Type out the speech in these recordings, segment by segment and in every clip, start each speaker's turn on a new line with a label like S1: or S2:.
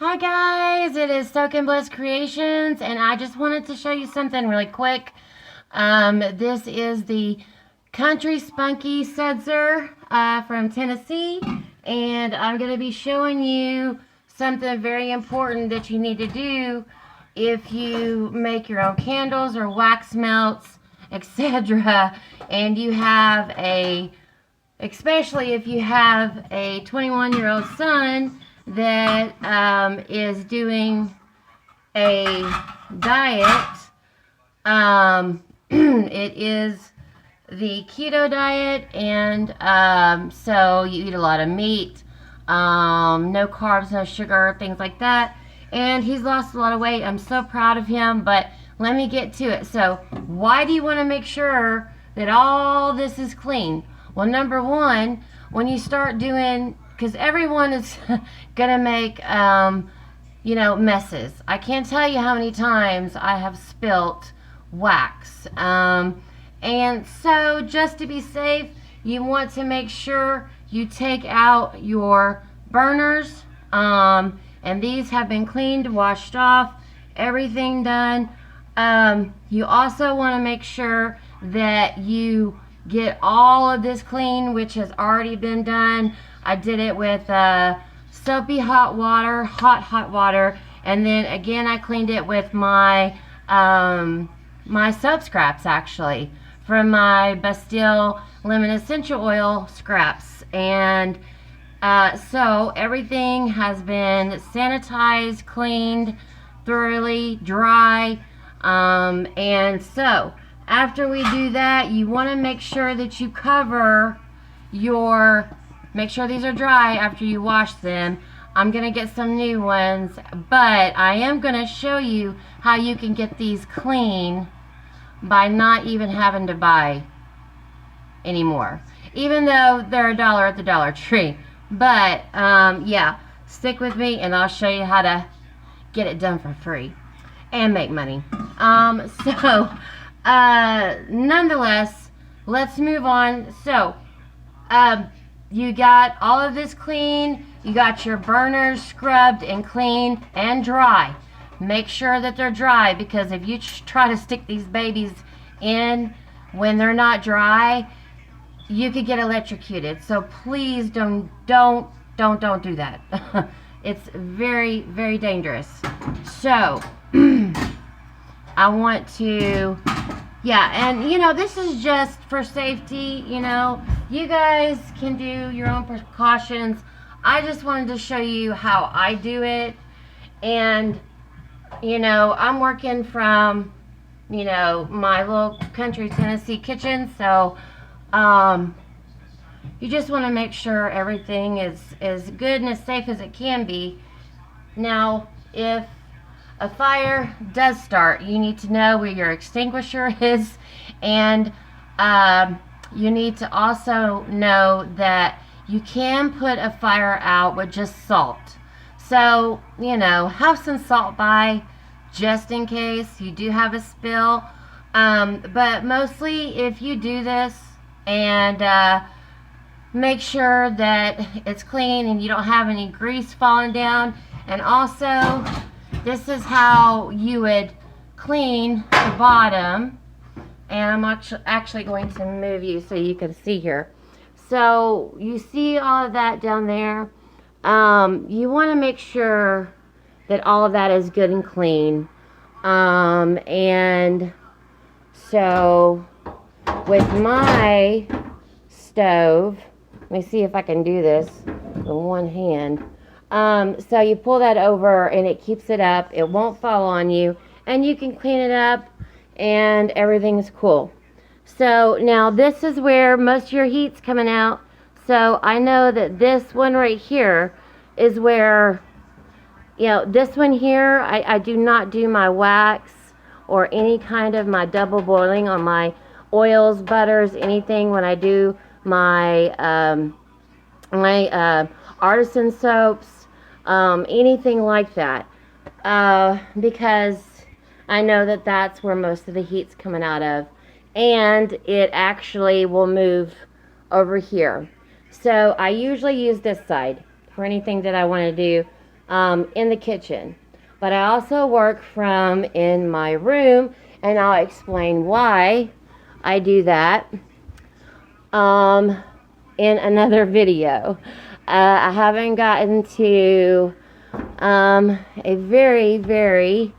S1: Hi guys, it is Soakin' Bliss Creations, and I just wanted to show you something really quick. This is the Country Spunky Sudsor from Tennessee, and I'm going to be showing you something very important that you need to do if you make your own candles or wax melts, etc. And you have especially if you have a 21-year-old son that is doing a diet. It is the keto diet, and so you eat a lot of meat, no carbs, no sugar, things like that. And he's lost a lot of weight. I'm so proud of him, but let me get to it. So why do you want to make sure that all this is clean? Well, number one, when you start doing, because everyone is gonna make messes. I can't tell you how many times I have spilt wax, and so just to be safe, you want to make sure you take out your burners, and these have been cleaned, washed off, everything done. You also want to make sure that you get all of this clean, which has already been done. I did it with soapy hot water, and then again I cleaned it with my my soap scraps, actually, from my Bastille lemon essential oil scraps. And so everything has been sanitized, cleaned thoroughly, dry, and so after we do that, you want to make sure that you cover make sure these are dry after you wash them. I'm going to get some new ones, but I am going to show you how you can get these clean by not even having to buy anymore, even though they're $1 at the Dollar Tree. But yeah, stick with me and I'll show you how to get it done for free and make money. Nonetheless, let's move on. So you got all of this clean, you got your burners scrubbed and clean and dry. Make sure that they're dry, because if you try to stick these babies in when they're not dry, you could get electrocuted. So please don't do that. It's very, very dangerous. So I want to, yeah, and this is just for safety. You guys can do your own precautions. I just wanted to show you how I do it. And I'm working from my little country Tennessee kitchen, so you just want to make sure everything is as good and as safe as it can be. Now, if a fire does start, you need to know where your extinguisher is, and you need to also know that you can put a fire out with just salt. So, have some salt by, just in case you do have a spill. But mostly, if you do this and make sure that it's clean and you don't have any grease falling down. And also, this is how you would clean the bottom. And I'm actually going to move you so you can see here. So you see all of that down there. You want to make sure that all of that is good and clean. And so with my stove, let me see if I can do this with one hand. So you pull that over and it keeps it up. It won't fall on you, and you can clean it up and everything's cool. So now this is where most of your heat's coming out. So I know that this one right here is where, this one here, I do not do my wax or any kind of my double boiling on my oils, butters, anything when I do my artisan soaps, anything like that, because I know that that's where most of the heat's coming out of, and it actually will move over here. So I usually use this side for anything that I want to do. in the kitchen. But I also work from in my room, and I'll explain why I do that in another video. I haven't gotten to a very, very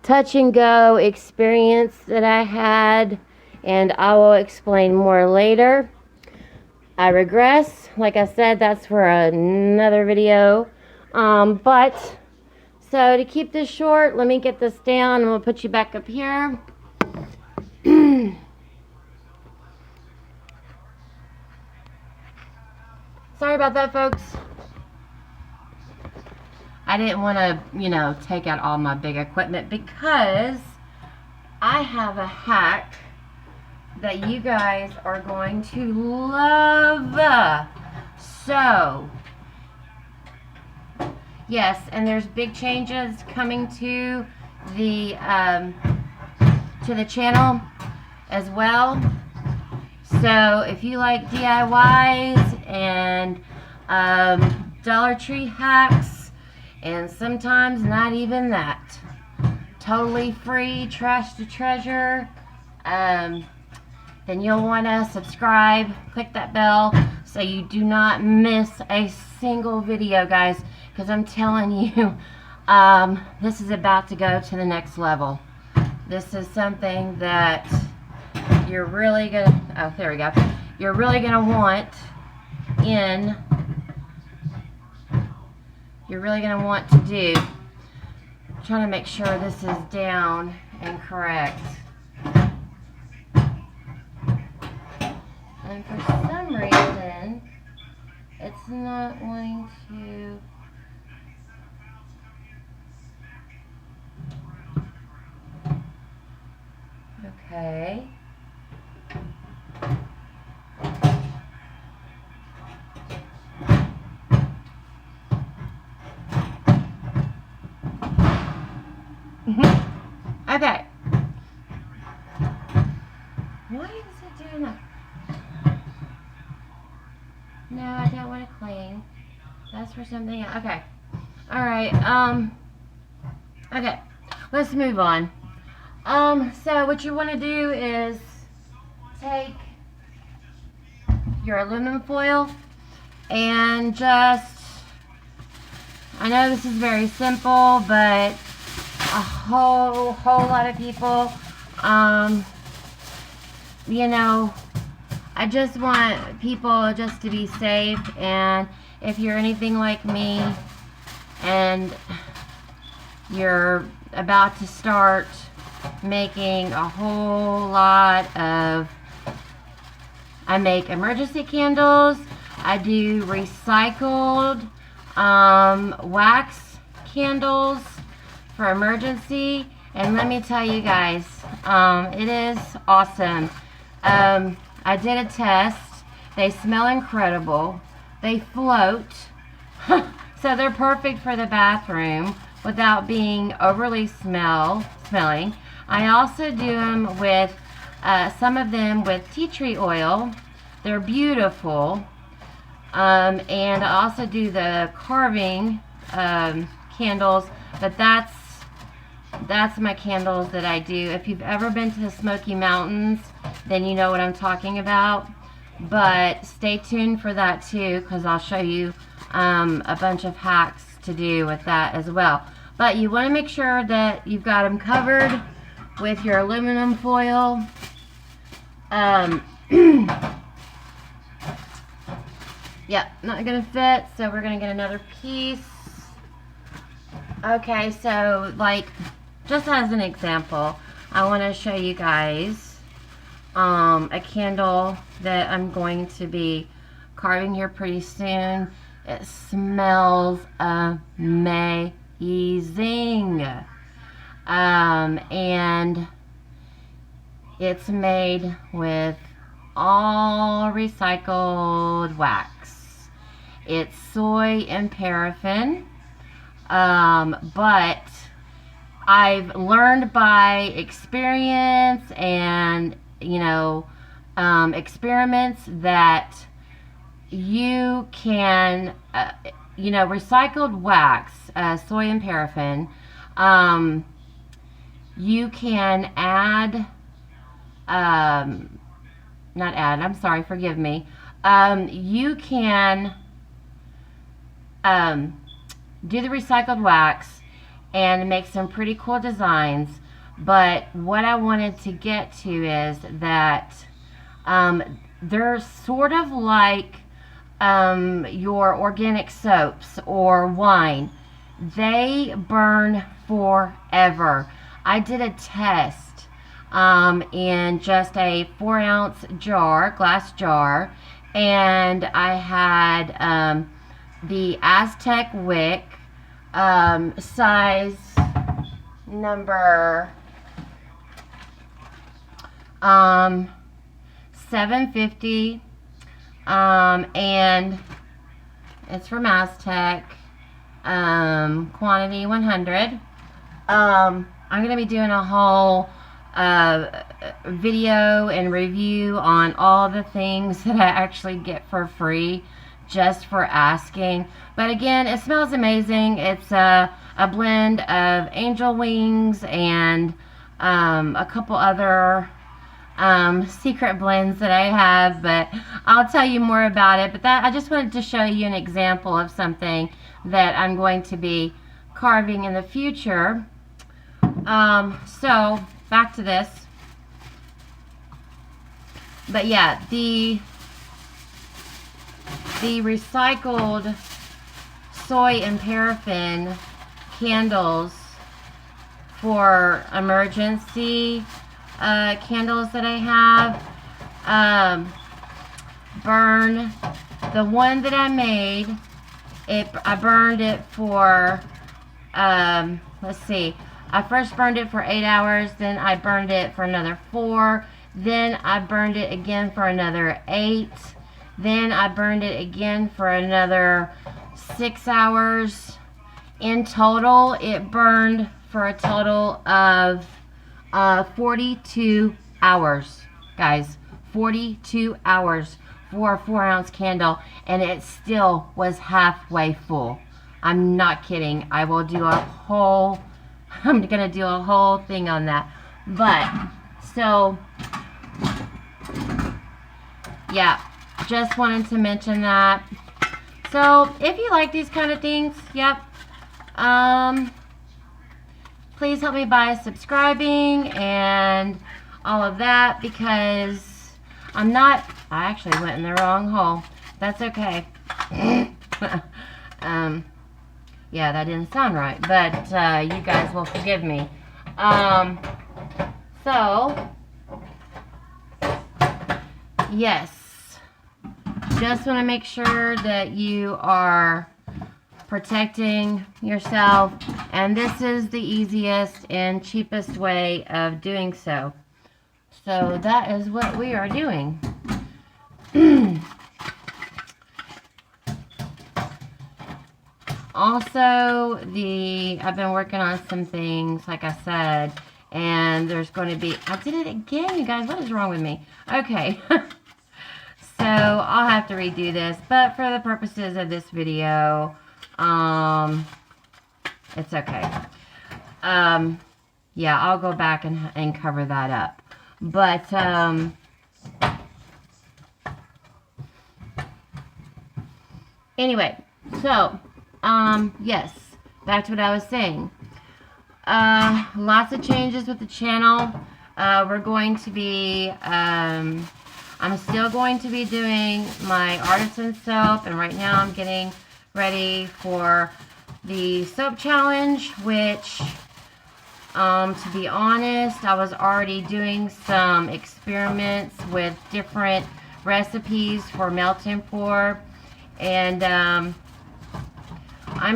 S1: touch and go experience that I had, and I will explain more later. I regress, like I said, that's for another video. But so to keep this short, let me get this down and we'll put you back up here. Sorry about that, folks. I didn't want to, take out all my big equipment because I have a hack that you guys are going to love. So, yes, and there's big changes coming to the channel as well. So if you like DIYs and Dollar Tree hacks, and sometimes not even that, totally free, trash to treasure, then you'll want to subscribe, click that bell so you do not miss a single video, guys, because I'm telling you, this is about to go to the next level. This is something that you're really gonna, oh, there we go, you're really gonna want to do. I'm trying to make sure this is down and correct. And for some reason, it's not wanting to. Okay. Okay. Why is it doing that? No, I don't want to clean. That's for something else. Okay. Alright, okay. Let's move on. So what you want to do is take your aluminum foil and just, I know this is very simple, but a whole lot of people, I just want people just to be safe. And if you're anything like me and you're about to start making a whole lot of, I make emergency candles, I do recycled wax candles for emergency, and let me tell you guys, it is awesome. I did a test. They smell incredible. They float. So they're perfect for the bathroom without being overly smelling. I also do them with some of them with tea tree oil. They're beautiful. And I also do the carving candles, but that's my candles that I do. If you've ever been to the Smoky Mountains, then you know what I'm talking about. But stay tuned for that too, because I'll show you a bunch of hacks to do with that as well. But you want to make sure that you've got them covered with your aluminum foil. Yep, not gonna fit, so we're gonna get another piece. Okay, so like, just as an example, I want to show you guys a candle that I'm going to be carving here pretty soon. It smells amazing. And it's made with all recycled wax. It's soy and paraffin. But I've learned by experience and, experiments that, you can, recycled wax, soy and paraffin, you can add, not add, I'm sorry, forgive me. You can do the recycled wax and make some pretty cool designs. But what I wanted to get to is that they're sort of like your organic soaps or wine. They burn forever. I did a test in just a 4-ounce jar, glass jar, and I had the Aztec wick, size number 750, and it's from Aztec, quantity 100. I'm going to be doing a whole video and review on all the things that I actually get for free just for asking. But again, it smells amazing. It's a blend of angel wings and a couple other secret blends that I have, but I'll tell you more about it. But that, I just wanted to show you an example of something that I'm going to be carving in the future. So back to this. But yeah, the recycled soy and paraffin candles for emergency candles that I have burn. The one that I made, I burned it for let's see, I first burned it for 8 hours, then I burned it for another 4, then I burned it again for another 8, then I burned it again for another 6 hours. In total, it burned for a total of 42 hours, guys. 42 hours for a 4-ounce candle, and it still was halfway full. I'm not kidding. I will do a whole, I'm gonna do a whole thing on that. But so yeah, just wanted to mention that. So if you like these kind of things, yep, please help me by subscribing and all of that, because I actually went in the wrong hole. That's okay. Yeah, that didn't sound right, but you guys will forgive me. So yes, just want to make sure that you are protecting yourself, and this is the easiest and cheapest way of doing so. So that is what we are doing. Also, I've been working on some things, like I said, and there's going to be, I did it again, you guys, what is wrong with me? Okay. So I'll have to redo this, but for the purposes of this video, it's okay. Yeah, I'll go back and cover that up. But anyway, so yes, back to what I was saying. Lots of changes with the channel. We're going to be I'm still going to be doing my artisan soap, and right now I'm getting ready for the soap challenge, which to be honest, I was already doing some experiments with different recipes for melt and pour, and I'm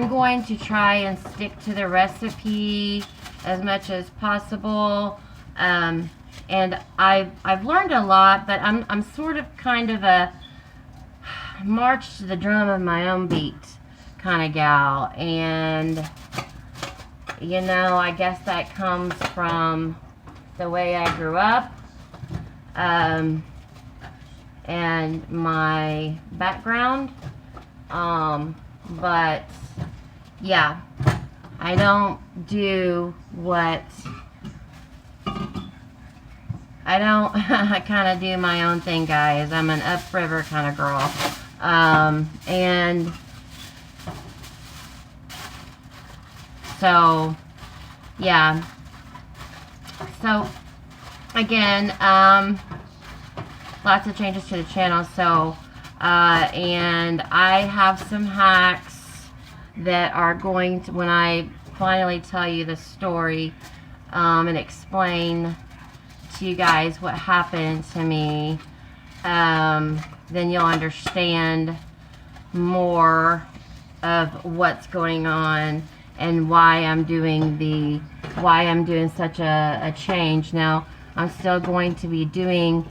S1: going to try and stick to the recipe as much as possible. And I've learned a lot, but I'm sort of kind of a march to the drum of my own beat kind of gal, and you know, I guess that comes from the way I grew up. and my background. But yeah, I don't do what I kind of do my own thing, guys. I'm an upriver kind of girl. And so, yeah. So, again, lots of changes to the channel. So, and I have some hacks that are going to, when I finally tell you the story, and explain to you guys what happened to me, then you'll understand more of what's going on and why I'm doing such a change. Now, I'm still going to be doing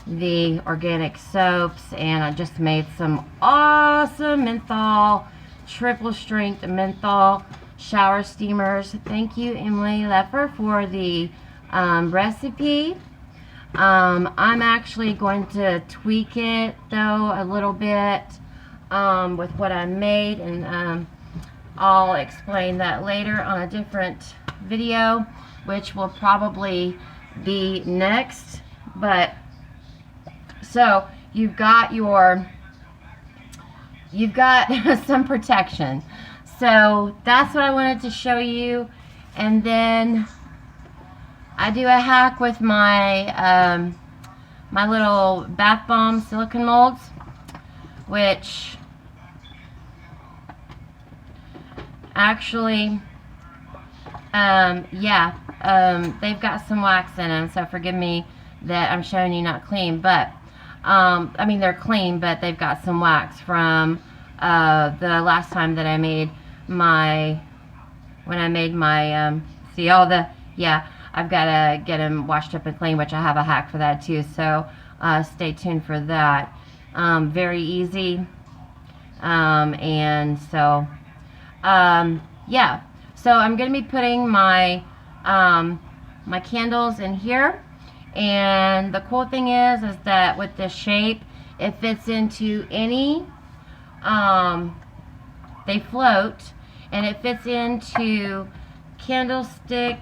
S1: the organic soaps, and I just made some awesome menthol, triple strength menthol shower steamers. Thank you, Emily Leffer, for the recipe. I'm actually going to tweak it though a little bit with what I made, and I'll explain that later on a different video, which will probably be next. But so you've got some protection. So that's what I wanted to show you. And then I do a hack with my my little bath bomb silicone molds, which actually they've got some wax in them, so forgive me that I'm showing you not clean, but I mean, they're clean, but they've got some wax from the last time that I made my, see all the, yeah, I've got to get them washed up and clean, which I have a hack for that too, so stay tuned for that. Very easy, and so, yeah, so I'm going to be putting my, my candles in here. And the cool thing is that with this shape, it fits into any, they float, and it fits into candlestick,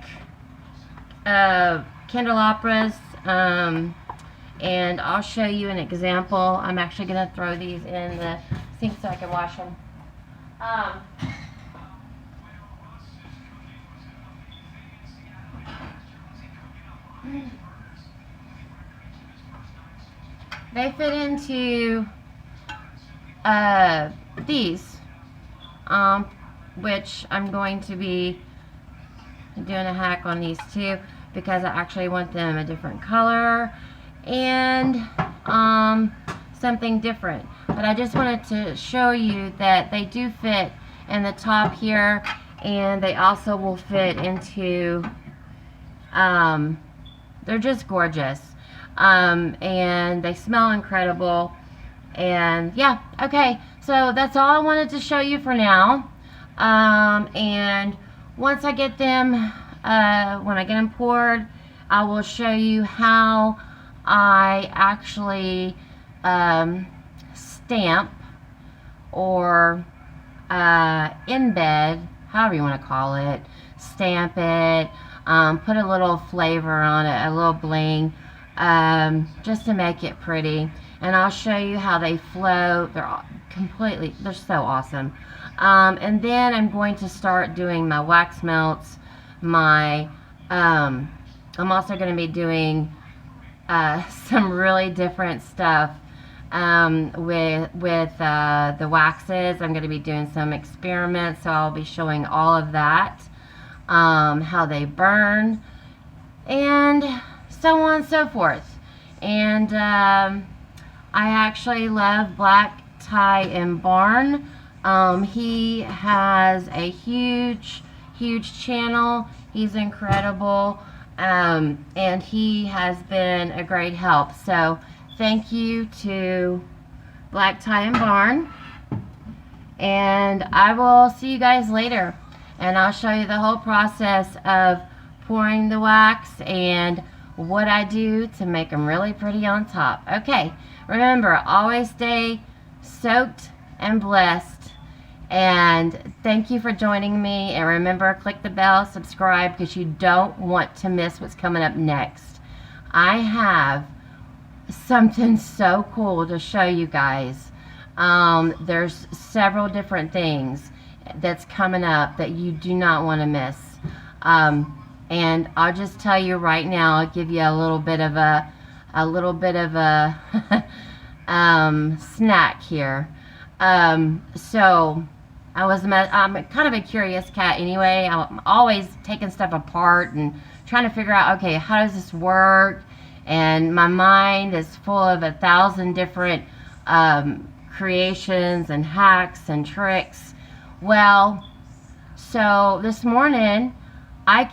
S1: candelabras, and I'll show you an example. I'm actually going to throw these in the sink so I can wash them. They fit into these, which I'm going to be doing a hack on these too, because I actually want them a different color and something different. But I just wanted to show you that they do fit in the top here, and they also will fit into, they're just gorgeous. And they smell incredible. And yeah, okay, so that's all I wanted to show you for now. And once I get them, when I get them poured, I will show you how I actually stamp or embed, however you want to call it, stamp it, put a little flavor on it, a little bling, just to make it pretty. And I'll show you how they float. They're so awesome. And then I'm going to start doing my wax melts. I'm also going to be doing some really different stuff with the waxes. I'm going to be doing some experiments, so I'll be showing all of that, how they burn, and so on and so forth. And I actually love Black Tie and Barn. He has a huge channel. He's incredible, and he has been a great help. So thank you to Black Tie and Barn, and I will see you guys later, and I'll show you the whole process of pouring the wax and what I do to make them really pretty on top. Okay, remember, always stay soaked and blessed. And thank you for joining me. And remember, click the bell, subscribe, because you don't want to miss what's coming up next. I have something so cool to show you guys. There's several different things that's coming up that you do not want to miss. And I'll just tell you right now, I'll give you a little bit of a snack here. So I'm kind of a curious cat anyway. I'm always taking stuff apart and trying to figure out, okay, how does this work? And my mind is full of 1,000 different creations and hacks and tricks. Well, so this morning I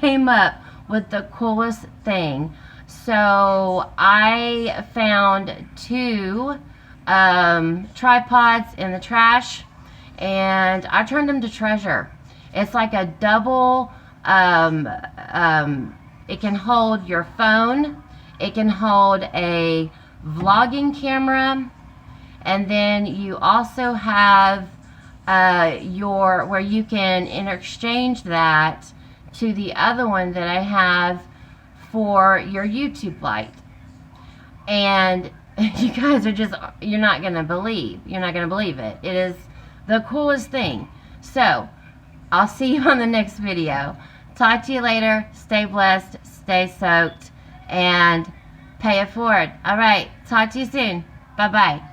S1: came up with the coolest thing. So I found 2 tripods in the trash, and I turned them to treasure. It's like a double, it can hold your phone, it can hold a vlogging camera, and then you also have where you can interchange that to the other one that I have for your YouTube light. And you guys are just, you're not gonna believe it. It is the coolest thing. So I'll see you on the next video. Talk to you later. Stay blessed, stay soaked, and pay it forward. All right, talk to you soon. Bye bye.